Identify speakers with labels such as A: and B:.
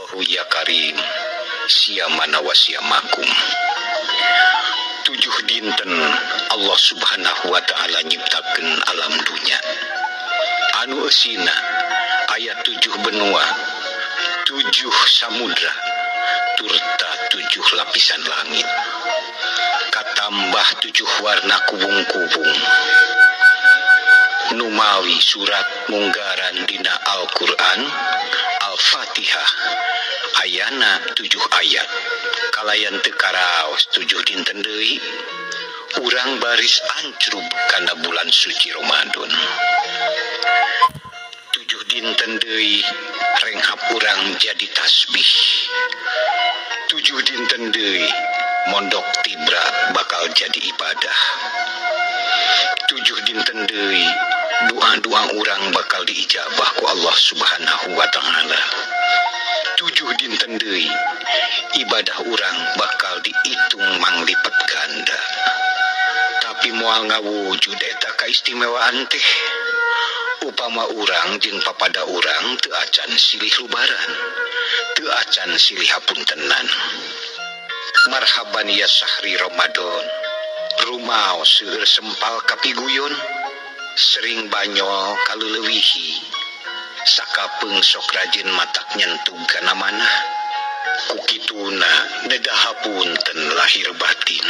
A: Allahu ya Karim siamana wa siamakum. 7 dinten Allah subhanahu wa ta'ala nyiptakeun alam dunya. Anu eusina aya 7 benua, 7 samudra, turta 7 lapisan langit, katambah 7 warna kubung-kubung. Numawi surat munggaran dina Al-Quran Al-Fatihah ayana 7 ayat. Kalayan teu karaos 7 dinten deui urang baris ancrub kana bulan suci Ramadan. 7 dinten deui renghap urang jadi tasbih. 7 dinten deui mondok tibra bakal jadi ibadah. 7 dinten deui doa-doa urang bakal diijabah ku Allah subhanahu wa ta'ala. 7 dinten deui ibadah urang bakal diitung manglipat ganda. Tapi moal ngawujud eta kaistimewaan teh upama urang jeung papada urang teu acan silih lubaran, teu acan silih hapuntenan. Marhaban ya sahri Ramadan, rumaos seueur sempal kapiguyon, sering banyol kaleulewihi, sakapeung sok rajin matak nyentug kana manah, kukituna nedahapunten lahir batin.